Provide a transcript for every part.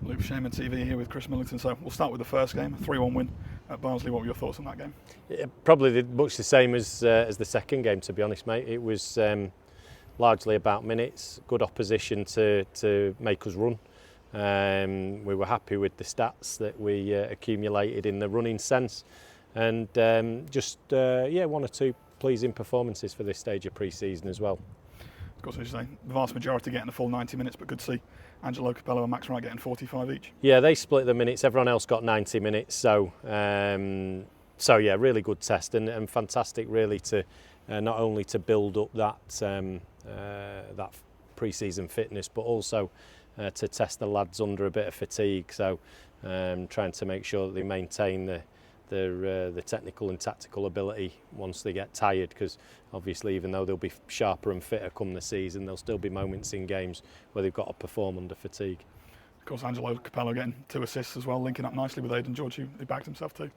Luke Shaman TV here with Chris Millington. So we'll start with the first game, a 3-1 win at Barnsley. What were your thoughts on that game? Yeah, probably much the same as the second game, to be honest, mate. It was largely about minutes, good opposition to make us run. We were happy with the stats that we accumulated in the running sense, and just one or two pleasing performances for this stage of pre-season as well. Of course, as you say, the vast majority getting the full 90 minutes, but good to see Angelo Capello and Max Wright getting 45 each. Yeah, they split the minutes. Everyone else got 90 minutes. So yeah, really good test and fantastic, really, to not only to build up that pre-season fitness, but also to test the lads under a bit of fatigue. So trying to make sure that they maintain the technical and tactical ability once they get tired, because obviously even though they'll be sharper and fitter come the season, there'll still be moments in games where they've got to perform under fatigue. Of course, Angelo Capello getting 2 assists as well, linking up nicely with Aidan George, who backed himself too.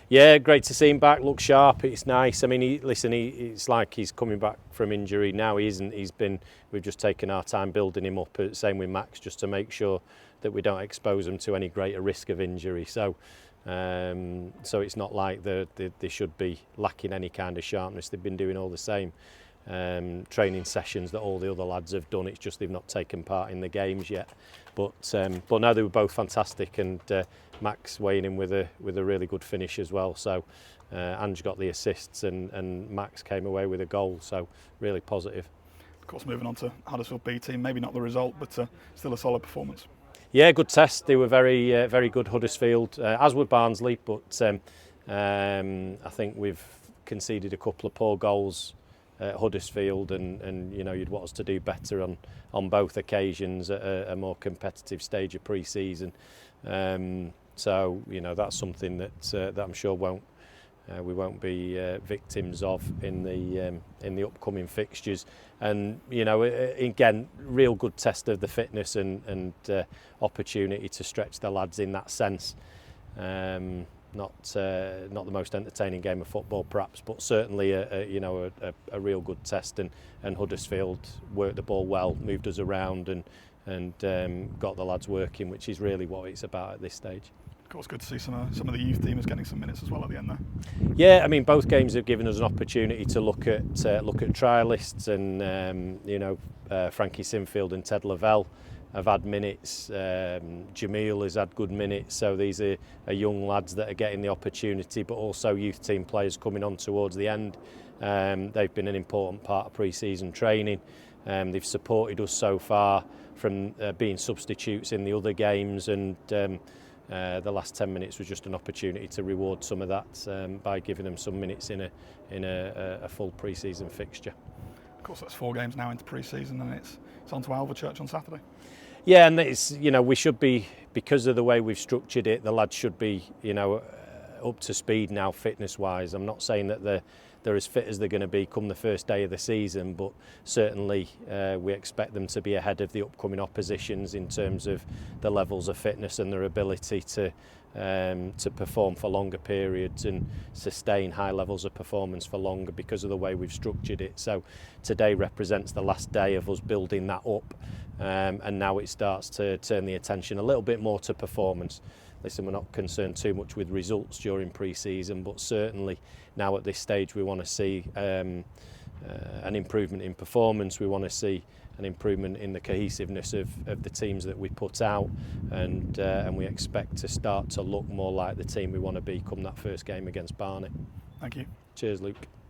Yeah, great to see him back, look sharp, it's nice. I mean, it's like he's coming back from injury now. He isn't. We've just taken our time building him up, same with Max, just to make sure that we don't expose them to any greater risk of injury. So it's not like they should be lacking any kind of sharpness. They've been doing all the same training sessions that all the other lads have done. It's just they've not taken part in the games yet. But no, they were both fantastic, and Max weighing in with a really good finish as well. So Ange got the assists, and Max came away with a goal. So really positive. Of course, moving on to Huddersfield B team, maybe not the result, but still a solid performance. Yeah, good test. They were very good, Huddersfield, as were Barnsley. But I think we've conceded a couple of poor goals at Huddersfield, and you'd want us to do better on both occasions at a more competitive stage of pre-season. So that's something that I'm sure we won't be victims of in the upcoming fixtures. And again, real good test of the fitness and opportunity to stretch the lads in that sense. Not the most entertaining game of football, perhaps, but certainly a real good test. And Huddersfield worked the ball well, moved us around, and got the lads working, which is really what it's about at this stage. Of course, good to see some of the youth teamers getting some minutes as well at the end there. Yeah, I mean, both games have given us an opportunity to look at trialists, and Frankie Sinfield and Ted Lavelle have had minutes. Jamil has had good minutes. So these are young lads that are getting the opportunity, but also youth team players coming on towards the end. They've been an important part of pre-season training. They've supported us so far from being substitutes in the other games, and the last 10 minutes was just an opportunity to reward some of that by giving them some minutes in a full pre-season fixture. Of course, that's 4 games now into pre-season, and it's on to Alvechurch on Saturday. Yeah, and it's we should be, because of the way we've structured it, the lads should be up to speed now fitness-wise. I'm not saying that they're as fit as they're going to be come the first day of the season, but certainly we expect them to be ahead of the upcoming oppositions in terms of the levels of fitness and their ability to perform for longer periods and sustain high levels of performance for longer because of the way we've structured it. So today represents the last day of us building that up, and now it starts to turn the attention a little bit more to performance. Listen, we're not concerned too much with results during pre-season, but certainly now at this stage we want to see an improvement in performance. We want to see an improvement in the cohesiveness of the teams that we put out, and we expect to start to look more like the team we want to be come that first game against Barnet. Thank you. Cheers, Luke.